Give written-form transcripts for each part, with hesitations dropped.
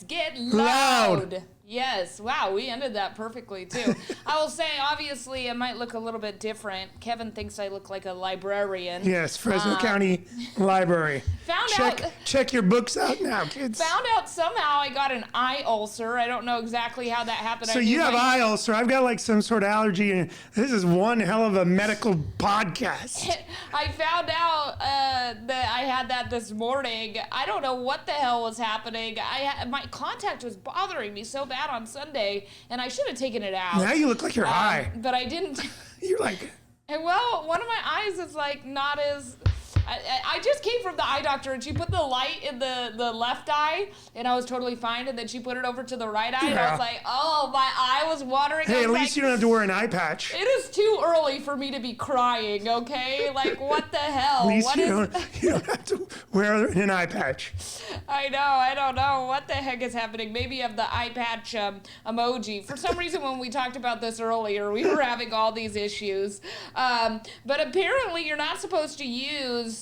get loud. Yes. Wow, we ended that perfectly, too. I will say, obviously, it might look a little bit different. Kevin thinks I look like a librarian. Yes, Fresno County Library. Check your books out now, kids. Found out somehow I got an eye ulcer. I don't know exactly how that happened. So you have eye ulcer. I've got like some sort of allergy, and this is one hell of a medical podcast. I found out that I had that this morning. I don't know what the hell was happening. My contact was bothering me so bad on Sunday, and I should have taken it out. Now you look like you're high. But I didn't. You're like... Well, one of my eyes is like not as... I just came from the eye doctor, and she put the light in the left eye, and I was totally fine. And then she put it over to the right eye, and I was like, oh, my eye was watering. Hey, at least you don't have to wear an eye patch. It is too early for me to be crying, okay? Like, what the hell? At least you don't have to wear an eye patch. I know. I don't know. What the heck is happening? Maybe you have the eye patch emoji. For some reason, when we talked about this earlier, we were having all these issues. But apparently, you're not supposed to use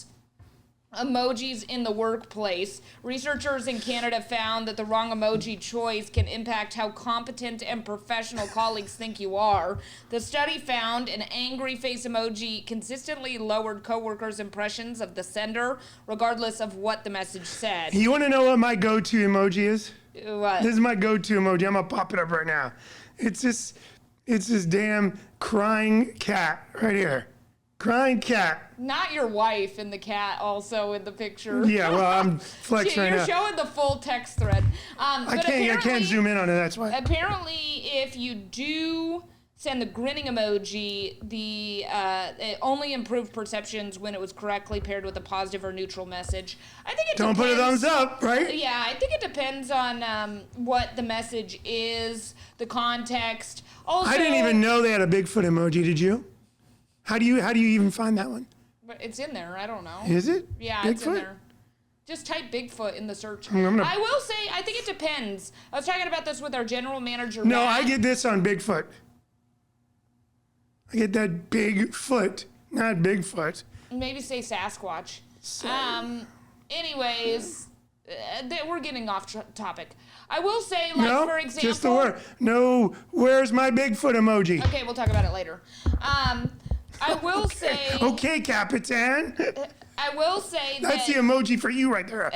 emojis in the workplace. Researchers in Canada found that the wrong emoji choice can impact how competent and professional colleagues think you are. The study found an angry face emoji consistently lowered coworkers' impressions of the sender, regardless of what the message said. You want to know what my go-to emoji is? What? This is my go-to emoji. I'm gonna pop it up right now. It's this damn crying cat right here. Crying cat. Not your wife and the cat also in the picture. Yeah, well, I'm flexing right now. You're showing the full text thred. I can't zoom in on it, that's why. Apparently, if you do send the grinning emoji, it only improved perceptions when it was correctly paired with a positive or neutral message. I think it depends. Don't put a thumbs up, right? Yeah, I think it depends on what the message is, the context. Also, I didn't even know they had a Bigfoot emoji, did you? How do you even find that one? But it's in there. I don't know. Is it? Yeah, Bigfoot? it's in there. Just type Bigfoot in the search. I will say, I think it depends. I was talking about this with our general manager. No, Matt. I get this on Bigfoot. I get that big foot, not Bigfoot. Maybe say Sasquatch. Anyways, we're getting off topic. I will say, for example... just the word. No, where's my Bigfoot emoji? Okay, we'll talk about it later. I will say... Okay, Capitan. I will say That's the emoji for you right there.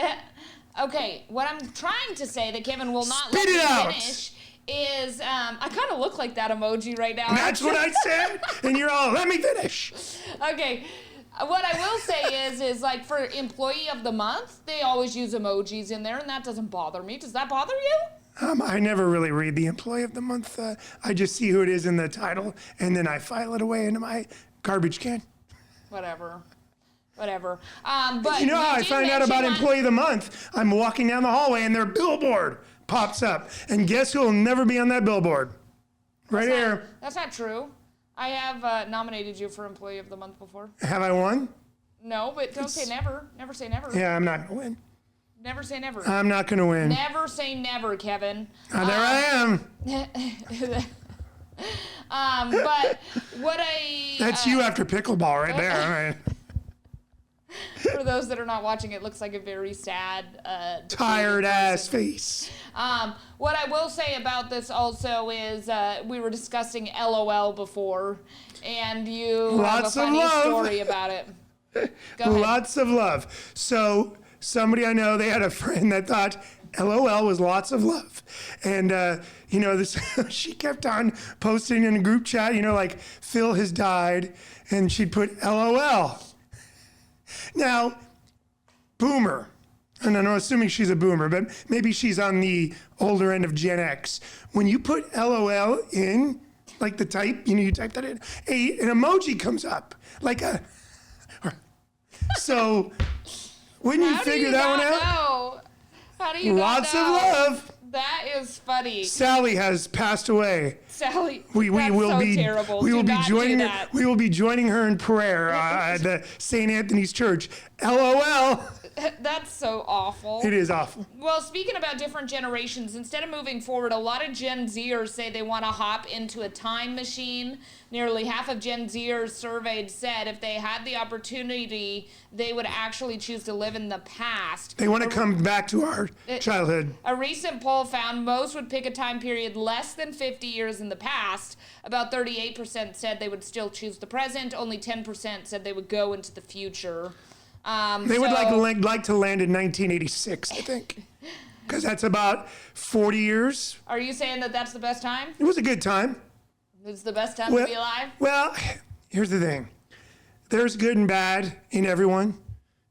Okay, what I'm trying to say that Kevin will not Spit let me out. finish is, I kind of look like that emoji right now. That's what I said, and you're all, let me finish. Okay, what I will say is like for employee of the month, they always use emojis in there, and that doesn't bother me. Does that bother you? I never really read the employee of the month. I just see who it is in the title, and then I file it away into my garbage can. Whatever. But you know how I find out about employee of the month? I'm walking down the hallway, and their billboard pops up, and guess who will never be on that billboard? Right here. That's not true. I have nominated you for employee of the month before. Have I won? No, but don't say never. Never say never. Yeah, I'm not gonna win. Never say never. I'm not gonna win. Never say never, Kevin. There I am. But what I... That's you after pickleball right there. All right. For those that are not watching, it looks like a very sad... tired ass face. What I will say about this also is we were discussing LOL before, and you have a funny story about it. Go ahead. Lots of love. So somebody I know, they had a friend that thought LOL was lots of love. And, she kept on posting in a group chat, like Phil has died, and she'd put LOL. Now, boomer, and I'm assuming she's a boomer, but maybe she's on the older end of Gen X. When you put LOL in, like the type, you type that in, an emoji comes up, so wouldn't you figure that one out? How do you Lots know? of love. That is funny. Sally has passed away. Sally. We that's will so be terrible. we will Do be not do joining her. that. We will be joining her in prayer at the St. Anthony's Church. LOL. That's so awful. It is awful. Well, speaking about different generations, instead of moving forward, a lot of Gen Zers say they want to hop into a time machine. Nearly half of Gen Zers surveyed said if they had the opportunity, they would actually choose to live in the past. They want to come back to our childhood. A recent poll found most would pick a time period less than 50 years in the past. About 38% said they would still choose the present. Only 10% said they would go into the future. They would like to land in 1986, I think, because that's about 40 years. Are you saying that that's the best time? It was a good time. It's the best time to be alive? Well, here's the thing. There's good and bad in everyone,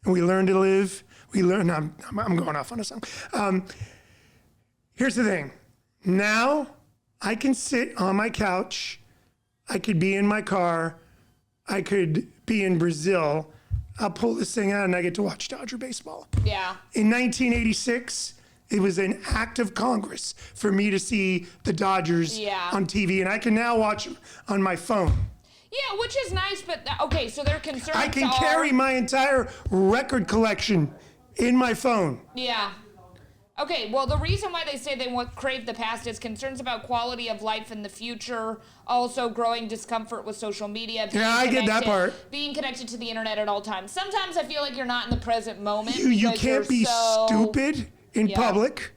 and we learn to live. We learn. I'm going off on a song. Here's the thing. Now I can sit on my couch. I could be in my car. I could be in Brazil. I'll pull this thing out and I get to watch Dodger baseball. Yeah. In 1986, it was an act of Congress for me to see the Dodgers on TV, and I can now watch them on my phone. Yeah, which is nice, but okay, so their concerns I can carry my entire record collection in my phone. Yeah. Okay, well, the reason why they say they crave the past is concerns about quality of life in the future, also growing discomfort with social media. I get that part. Being connected to the internet at all times. Sometimes I feel like you're not in the present moment. You can't be stupid in public.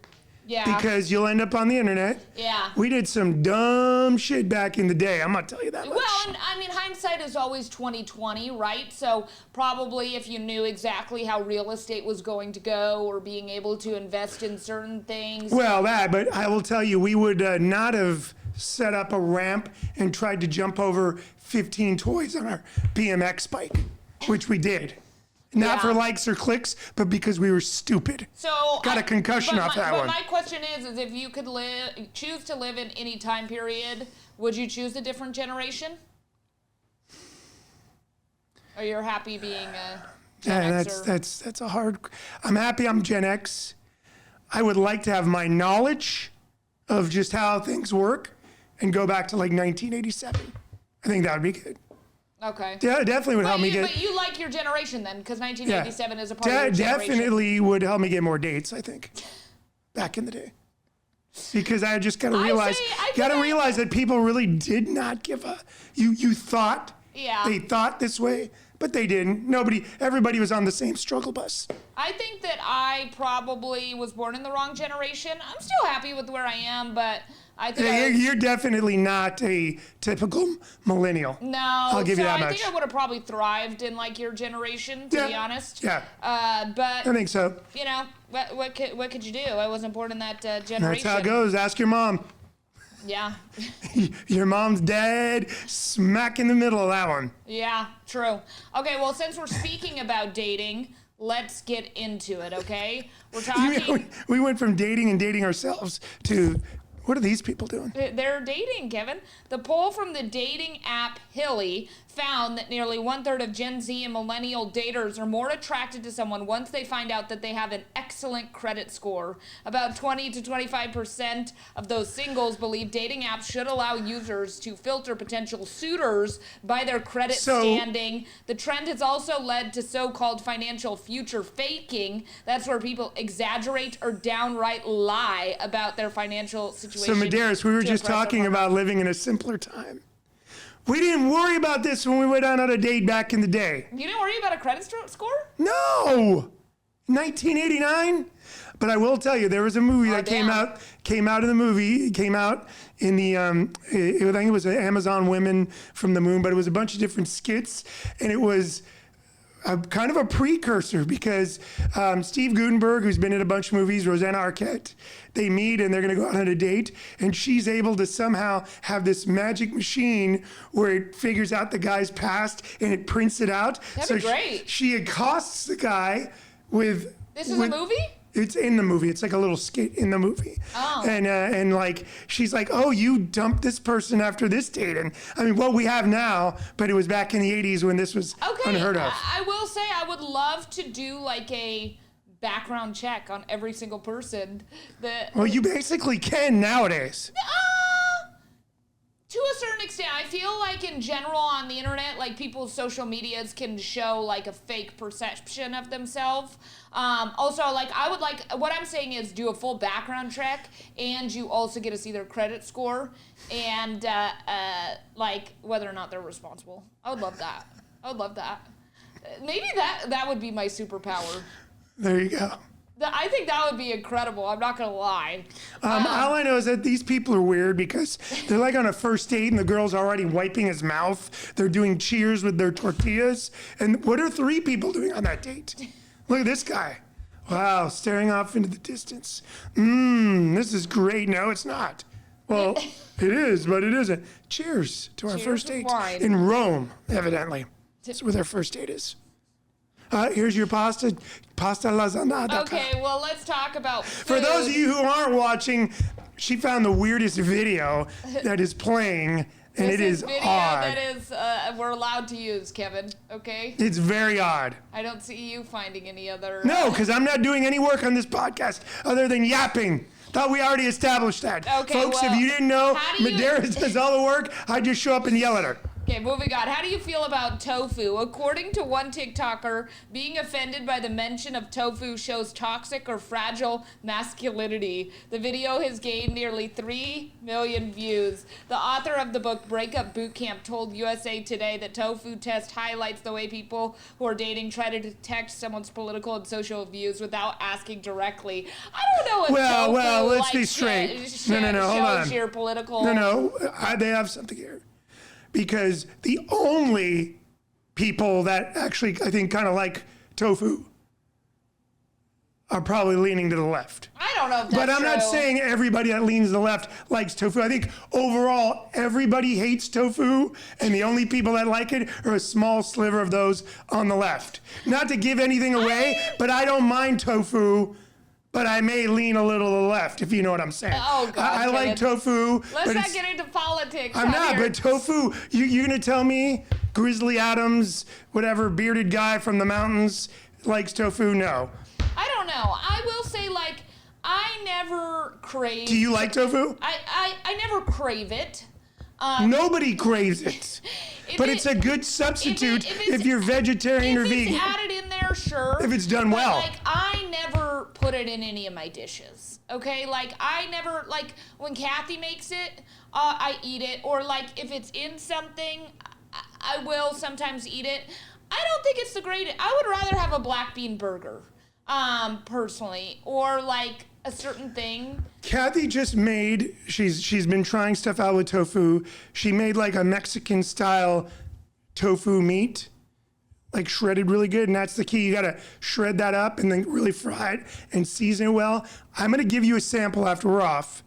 Yeah. Because you'll end up on the internet. Yeah. We did some dumb shit back in the day. I'm not telling you that much. Well, and I mean, hindsight is always 20/20, right? So probably if you knew exactly how real estate was going to go or being able to invest in certain things. Well, but I will tell you, we would not have set up a ramp and tried to jump over 15 toys on our BMX bike, which we did. Not for likes or clicks, but because we were stupid. So got a concussion off that one. But my question is if you could choose to live in any time period, would you choose a different generation? Or you're happy being a Gen Xer? That's a hard. I'm happy I'm Gen X. I would like to have my knowledge of just how things work and go back to like 1987. I think that would be good. Okay. Yeah, definitely would help me get. But you like your generation then, because 1987 is a part of your generation. Definitely would help me get more dates, I think, back in the day. Because I just got to realize, that people really did not give a. You thought they thought this way, but they didn't. Everybody was on the same struggle bus. I think that I probably was born in the wrong generation. I'm still happy with where I am, but I think you're definitely not a typical millennial. No, I'll give you that much. I think I would have probably thrived in like your generation, to be honest. Yeah. But I think so. You know, what could you do? I wasn't born in that generation. That's how it goes. Ask your mom. Yeah. Your mom's dead smack in the middle of that one. Yeah, true. Okay, well, since we're speaking about dating, let's get into it, okay? We're talking. We went from dating and dating ourselves to. What are these people doing? They're dating, Kevin. The poll from the dating app Hilly found that nearly 1/3 of Gen Z and millennial daters are more attracted to someone once they find out that they have an excellent credit score. About 20 to 25% of those singles believe dating apps should allow users to filter potential suitors by their credit standing. The trend has also led to so-called financial future faking. That's where people exaggerate or downright lie about their financial situation. So, Mederios, we were just talking about living in a simpler time. We didn't worry about this when we went out on a date back in the day. You didn't worry about a credit score? No! 1989? But I will tell you, there was a movie that came out in the movie. It came out in the, I think it was Amazon Women from the Moon, but it was a bunch of different skits. And it was kind of a precursor because Steve Guttenberg, who's been in a bunch of movies, Rosanna Arquette, they meet and they're going to go out on a date, and she's able to somehow have this magic machine where it figures out the guy's past and it prints it out. That'd be great. She accosts the guy with. This is a movie? It's in the movie. It's like a little skit in the movie. Oh. And like, she's like, oh, you dumped this person after this date. And I mean, what we have now, but it was back in the 80s when this was unheard of. I will say I would love to do like a background check on every single person. Well, you basically can nowadays. To a certain extent, I feel like in general on the internet, like people's social medias can show like a fake perception of themselves. Also, like I would like, what I'm saying is do a full background check, and you also get to see their credit score and like whether or not they're responsible. I would love that. I would love that. Maybe that would be my superpower. There you go. I think that would be incredible. I'm not gonna lie. All I know is that these people are weird because they're like on a first date and the girl's already wiping his mouth. They're doing cheers with their tortillas. And what are 3 people doing on that date? Look at this guy. Wow, staring off into the distance. This is great. No, it's not. Well, it is, but it isn't. Cheers to our first date in Rome, evidently. That's where their first date is. Here's your pasta lasagna. Okay, well, let's talk about food. For those of you who aren't watching, she found the weirdest video that is playing, and it is video odd. that is we're allowed to use, Kevin. Okay. It's very odd. I don't see you finding any other. No, because I'm not doing any work on this podcast other than yapping. Thought we already established that. Okay, folks, well, if you didn't know, do you- Mederios does all the work. I just show up and yell at her. Okay, moving on. How do you feel about tofu? According to one TikToker, being offended by the mention of tofu shows toxic or fragile masculinity. The video has gained nearly 3 million views. The author of the book Breakup Bootcamp told USA Today that tofu test highlights the way people who are dating try to detect someone's political and social views without asking directly. I don't know if tofu let's be straight. No, hold on. shows your political... They have something here. Because the only people that actually, I think, kind of like tofu are probably leaning to the left. I don't know if that's But I'm not true. saying everybody that leans to the left likes tofu. I think overall, everybody hates tofu, and the only people that like it are a small sliver of those on the left. Not to give anything away, but I don't mind tofu. But I may lean a little to the left, if you know what I'm saying. Oh, God, I like tofu. Let's not get into politics. I'm not, but tofu, you're going to tell me Grizzly Adams, whatever, bearded guy from the mountains, likes tofu? No. I don't know. I will say, like, I never crave... Do you like tofu? I never crave it. Nobody craves it. But it's a good substitute if you're vegetarian or vegan. If it's added in there, sure. If it's done well. Like, I never put it in any of my dishes, okay? Like, I never, like, when Kathy makes it, I eat it. Or, like, if it's in something, I will sometimes eat it. I don't think it's the greatest. I would rather have a black bean burger, personally. Or, like, a certain thing. Kathy just made, she's been trying stuff out with tofu. She made like a Mexican style tofu meat, like shredded really good. And that's the key. You got to shred that up and then really fry it and season it well. I'm going to give you a sample after we're off.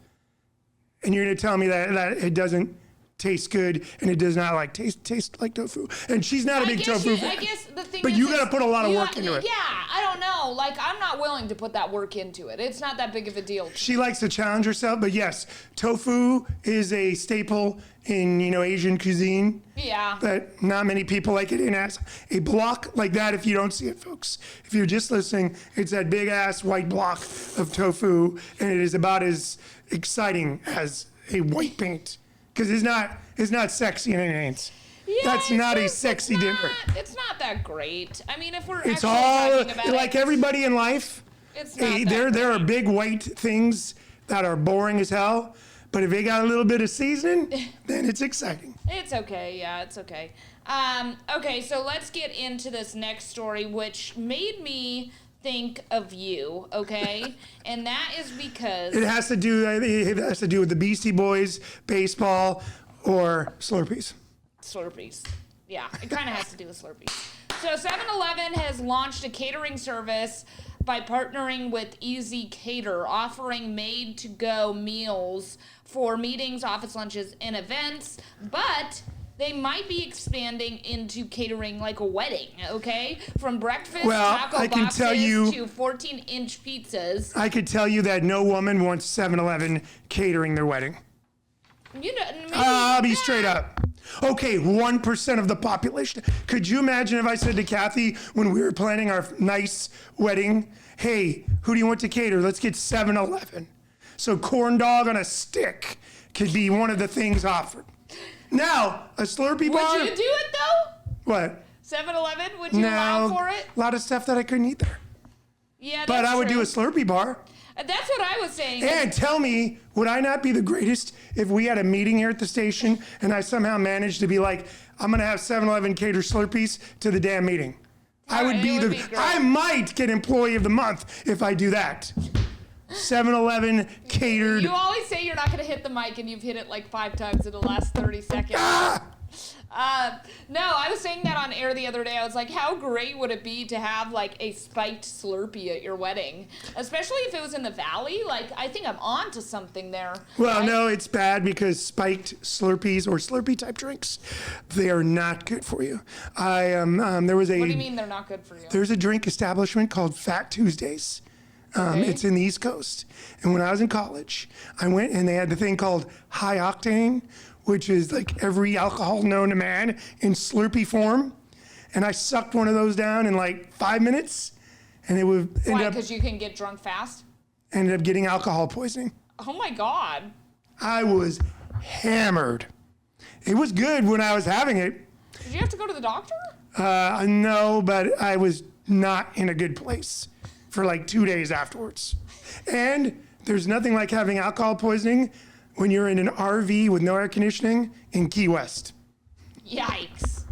And you're going to tell me that it doesn't taste good and it does not like taste like tofu. And she's not a big tofu fan. I guess the thing but is, you got to put a lot of work into it. Yeah, I don't know. Like, I'm not willing to put that work into it. It's not that big of a deal. She likes to challenge herself, but yes, tofu is a staple in, Asian cuisine. Yeah. But not many people like it. And as a block like that, if you don't see it, folks, if you're just listening, it's that big ass white block of tofu, and it is about as exciting as a white paint. Because it's not sexy and it ain't. Yeah, that's not a sexy dinner. It's not that great. I mean, if we're It's actually all talking about like everybody in life. It's not that there are great. big white things that are boring as hell, but if they got a little bit of seasoning, then it's exciting. It's okay. Yeah, it's okay. Okay, so let's get into this next story, which made me think of you, okay? And that is because it has to do with the Beastie Boys, baseball, or Slurpees. Slurpees. Yeah, it kind of has to do with Slurpees. So 7-Eleven has launched a catering service by partnering with Easy Cater, offering made-to-go meals for meetings, office lunches, and events, but they might be expanding into catering like a wedding, okay? From breakfast taco boxes to 14-inch pizzas. I could tell you that no woman wants 7-Eleven catering their wedding. You know, maybe, I'll be straight up. Okay, 1% of the population. Could you imagine if I said to Kathy when we were planning our nice wedding, hey, who do you want to cater? Let's get 7-Eleven. So corn dog on a stick could be one of the things offered. Now, a Slurpee bar. Would you do it though? What? 7-Eleven? Would you allow for it? A lot of stuff that I couldn't eat there. Yeah, that's But I would true. do a Slurpee bar. That's what I was saying. And tell me, would I not be the greatest if we had a meeting here at the station and I somehow managed to be like, I'm going to have 7-Eleven cater Slurpees to the damn meeting? I would be it would be great. I might get employee of the month if I do that. 7-Eleven catered. You always say you're not going to hit the mic, and you've hit it like 5 times in the last 30 seconds. No, I was saying that on air the other day. I was like, how great would it be to have like a spiked Slurpee at your wedding? Especially if it was in the valley. Like, I think I'm on to something there. Well, no, it's bad because spiked Slurpees or Slurpee type drinks, they are not good for you. There was a. What do you mean they're not good for you? There's a drink establishment called Fat Tuesdays. Okay. It's in the East Coast. And when I was in college, I went and they had the thing called High Octane, which is like every alcohol known to man in Slurpee form. And I sucked one of those down in like 5 minutes, and it would Why? Because you can get drunk fast? ended up getting alcohol poisoning. Oh my God. I was hammered. It was good when I was having it. Did you have to go to the doctor? No, but I was not in a good place for like 2 days afterwards. And there's nothing like having alcohol poisoning when you're in an RV with no air conditioning in Key West. Yikes.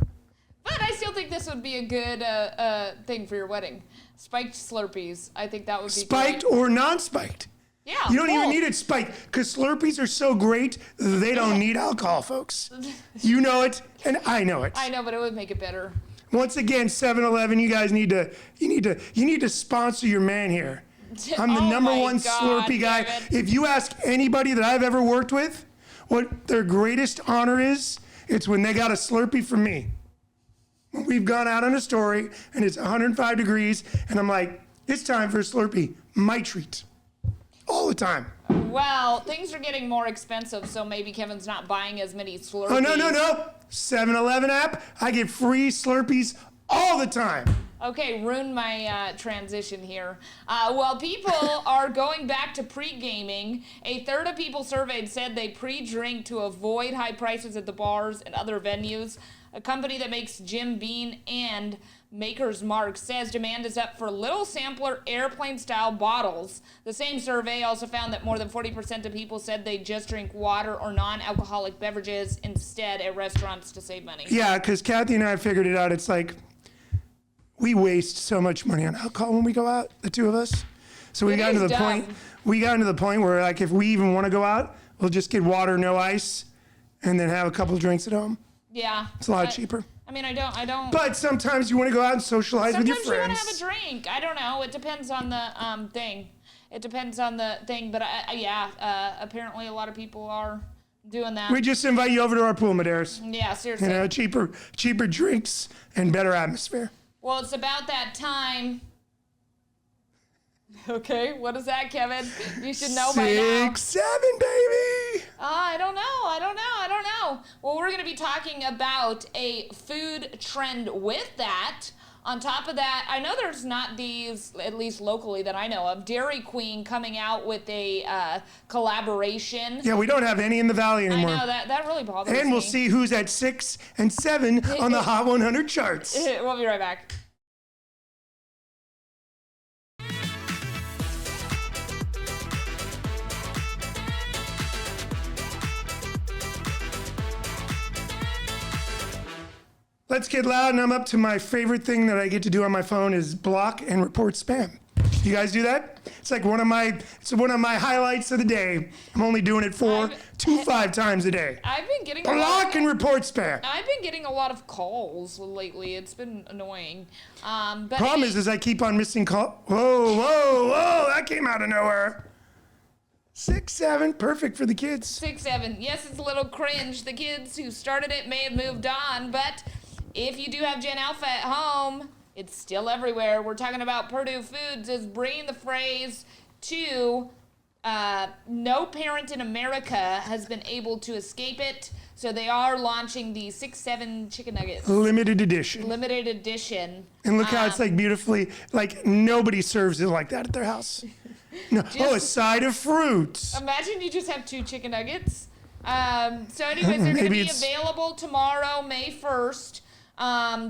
But I still think this would be a good thing for your wedding. Spiked Slurpees. I think that would be Spiked great. or non-spiked. Yeah. You don't even both. need it spiked because Slurpees are so great, they don't need alcohol, folks. You know it, and I know it. I know, but it would make it better. Once again, 7-Eleven, you guys need to sponsor your man here. I'm the Oh number my one God, Slurpee guy. David. If you ask anybody that I've ever worked with what their greatest honor is, it's when they got a Slurpee from me. When we've gone out on a story and it's 105 degrees and I'm like, it's time for a Slurpee. My treat. All the time. Well, things are getting more expensive, so maybe Kevin's not buying as many Slurpees. Oh, no. 7-Eleven app, I get free Slurpees all the time. Okay, ruined my transition here. While people are going back to pre-gaming, a third of people surveyed said they pre-drink to avoid high prices at the bars and other venues. A company that makes Jim Beam and Maker's Mark says demand is up for little sampler airplane-style bottles. The same survey also found that more than 40% of people said they just drink water or non-alcoholic beverages instead at restaurants to save money. Yeah, because Kathy and I figured it out. It's like, we waste so much money on alcohol when we go out, the two of us. So we got into the point where like if we even want to go out, we'll just get water, no ice, and then have a couple drinks at home. Yeah. It's a lot cheaper. I mean, I don't. But sometimes you want to go out and socialize with your Sometimes you want friends. to have a drink. I don't know. It depends on the thing. It depends on the thing. But apparently a lot of people are doing that. We just invite you over to our pool, Medeiros. Yeah, seriously. You know, cheaper drinks and better atmosphere. Well, it's about that time. Okay, what is that, Kevin? You should know by now. 6-7, baby. I don't know. Well, we're going to be talking about a food trend with that. On top of that, I know there's not these, at least locally that I know of, Dairy Queen coming out with a collaboration. Yeah, we don't have any in the valley anymore. I know, that really bothers me. And we'll see who's at 6 and 7 on the Hot 100 charts. We'll be right back. Let's get loud, and I'm up to my favorite thing that I get to do on my phone is block and report spam. You guys do that? It's like one of my highlights of the day. I'm only doing it 4 to 5 times a day. I've been getting block and report spam. I've been getting a lot of calls lately. It's been annoying. But Problem is I keep on missing call. Whoa! That came out of nowhere. 6-7, perfect for the kids. 6-7. Yes, it's a little cringe. The kids who started it may have moved on, but if you do have Gen Alpha at home, it's still everywhere. We're talking about Purdue Foods is bringing the phrase to no parent in America has been able to escape it. So they are launching the 6-7 chicken nuggets. Limited edition. Limited edition. And look how it's like beautifully, like nobody serves it like that at their house. No. A side of fruits. Imagine you just have 2 chicken nuggets. So anyways, they're going to Maybe be it's- available tomorrow, May 1st.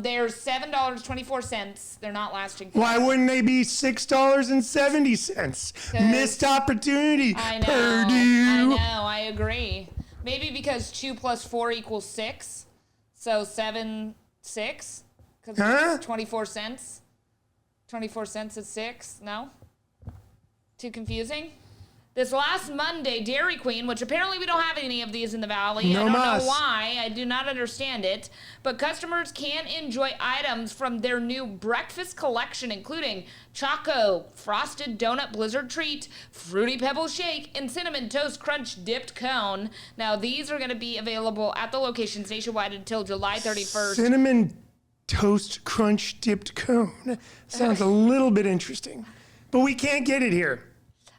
They're $7.24. They're not lasting. Why wouldn't they be $6.70? Missed opportunity. I know. Purdue. I agree. Maybe because 2 + 4 = 6. So 7, 6. Because Huh? 24 cents. 24 cents is 6. No? Too confusing? This last Monday, Dairy Queen, which apparently we don't have any of these in the Valley. No I don't mas. know why. I do not understand it. But customers can enjoy items from their new breakfast collection, including Choco, Frosted Donut Blizzard Treat, Fruity Pebble Shake, and Cinnamon Toast Crunch Dipped Cone. Now, these are going to be available at the locations nationwide until July 31st. Cinnamon Toast Crunch Dipped Cone. Sounds a little bit interesting. But we can't get it here.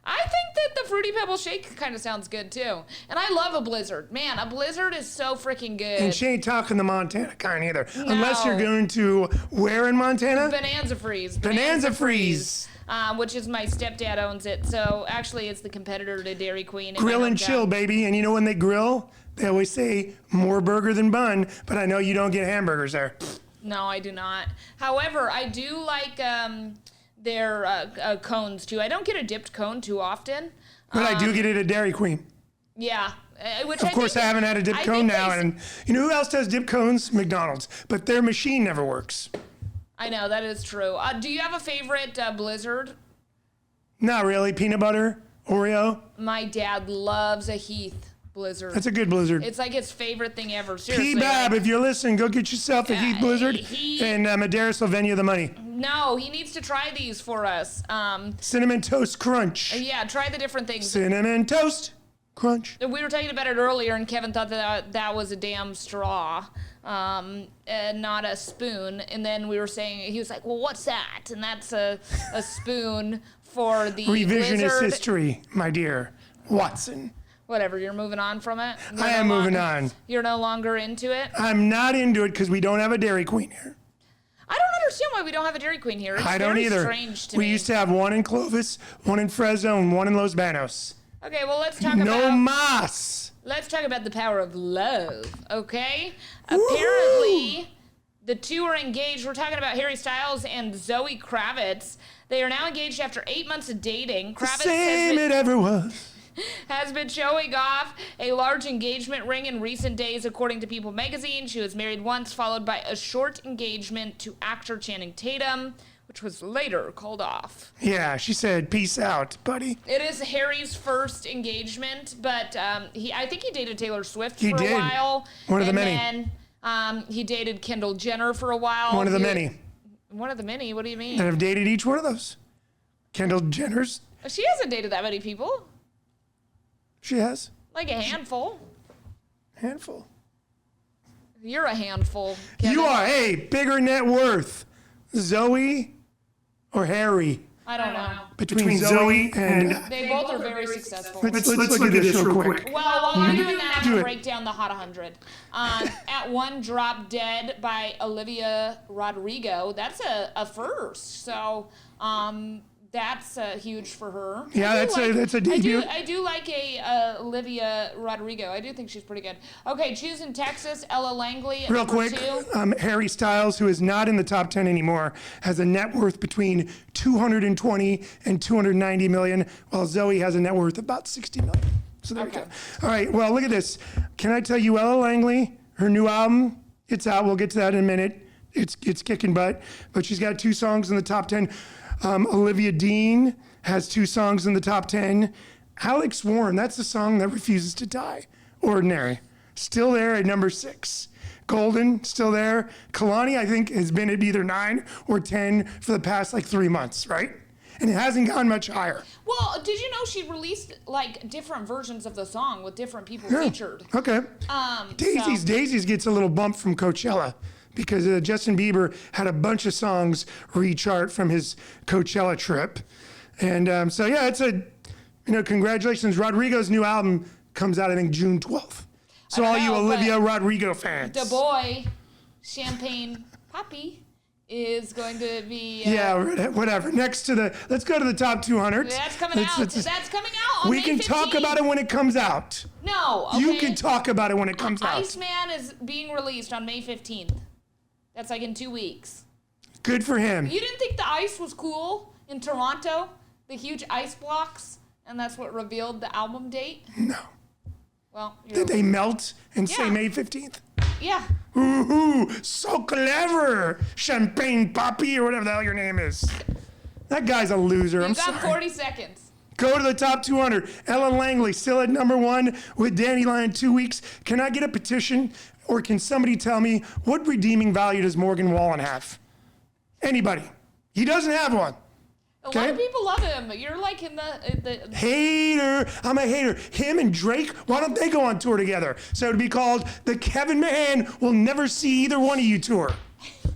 I think that the Fruity Pebble Shake kind of sounds good too. And I love a Blizzard. Man, a Blizzard is so freaking good. And she ain't talking the Montana kind either. Unless No. you're going to where in Montana? Bonanza Freeze. Bonanza Freeze. Which is my stepdad owns it. So actually it's the competitor to Dairy Queen. Grill and chill, baby. And you know when they grill, they always say more burger than bun, but I know you don't get hamburgers there. No, I do not. However, I do like their cones too. I don't get a dipped cone too often. But I do get it at Dairy Queen. Yeah. Which Of course, I haven't had a dip cone now. And you know who else does dip cones? McDonald's. But their machine never works. I know, that is true. Do you have a favorite Blizzard? Not really. Peanut butter, Oreo. My dad loves a Heath Blizzard. That's a good Blizzard. It's like his favorite thing ever. Seriously. P-Bab, if you're listening, go get yourself a Heath Blizzard. And Mederios will vend you the money. No, he needs to try these for us. Cinnamon Toast Crunch. Yeah, try the different things. Cinnamon Toast Crunch. We were talking about it earlier, and Kevin thought that was a damn straw, and not a spoon. And then we were saying, he was like, "Well, what's that?" And that's a spoon for the Revisionist Blizzard. history, my dear Watson. Whatever, you're moving on from it? I am moving on. You're no longer into it? I'm not into it because we don't have a Dairy Queen here. I don't understand why we don't have a Dairy Queen here. It's I don't very either. strange to We me. used to have one in Clovis, one in Fresno, and one in Los Banos. Okay, well, let's talk No about... mas. Let's talk about the power of love, okay? Apparently, the two are engaged. We're talking about Harry Styles and Zoe Kravitz. They are now engaged after 8 months of dating. Kravitz Same it ever was. has been showing off a large engagement ring in recent days, according to People magazine. She was married once, followed by a short engagement to actor Channing Tatum, which was later called off. Yeah, she said, peace out, buddy. It is Harry's first engagement, but I think he dated Taylor Swift He for did. a while. One of the many. And then he dated Kendall Jenner for a while. One of the many One of the many? What do you mean? that have dated each one of those. Kendall Jenner's, She hasn't dated that many people. she has. Like a handful. Handful. You're a handful, Kevin. You are, hey, bigger net worth. Zoe or Harry? I don't know. Between Zoe and... They both are very successful. Let's look at this real quick. Well, while you're doing that, I'm Do going to it. break down the Hot 100. At one, Drop Dead by Olivia Rodrigo. That's a first. So that's huge for her. Yeah, that's a debut. I do like a Olivia Rodrigo. I do think she's pretty good. Okay, Choosing Texas, Ella Langley at Real number quick, 2. Harry Styles, who is not in the top 10 anymore, has a net worth between 220 and 290 million, while Zoe has a net worth of about 60 million. So there we go. All right, well, look at this. Can I tell you, Ella Langley, her new album, it's out. We'll get to that in a minute. It's kicking butt, but she's got 2 songs in the top 10. Olivia Dean has 2 songs in the top 10. Alex Warren, that's the song that refuses to die. Ordinary, still there at number 6. Golden, still there. Kalani, I think, has been at either 9 or 10 for the past 3 months, right? And it hasn't gone much higher. Well, did you know she released different versions of the song with different people featured? Okay. Daisies gets a little bump from Coachella, because Justin Bieber had a bunch of songs re-chart from his Coachella trip. And so, yeah, it's congratulations. Rodrigo's new album comes out, I think, June 12th. So all you Olivia Rodrigo fans. The boy, Champagne Poppy, is going to be. Yeah, whatever. Let's go to the top 200. That's coming out. That's coming out on We May can 15th. talk about it when it comes out. No, okay. You can talk about it when it comes out. Iceman is being released on May 15th. That's like in 2 weeks. Good for him. You didn't think the ice was cool in Toronto? The huge ice blocks? And that's what revealed the album date? No. Well, Did they melt and say Yeah. May 15th? Yeah. Ooh, so clever. Champagne Poppy or whatever the hell your name is. That guy's a loser. I'm You got sorry. 40 seconds. Go to the top 200. Ellen Langley still at number 1 with Dandelion 2 weeks. Can I get a petition or can somebody tell me what redeeming value does Morgan Wallen have? Anybody. He doesn't have one. A lot of people love him. You're like in the Hater. I'm a hater. Him and Drake, why don't they go on tour together? So it'd be called the Kevin Mahan Will Never See Either One of You tour.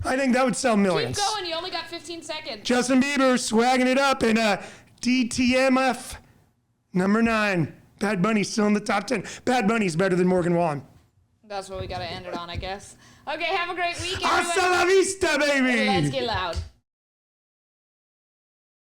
I think that would sell millions. Keep going. You only got 15 seconds. Justin Bieber swagging it up in DTMF number 9. Bad Bunny's still in the top 10. Bad Bunny's better than Morgan Wallen. That's what we got to end it on, I guess. Okay, have a great week, everyone. Hasta la vista, baby. Let's get loud.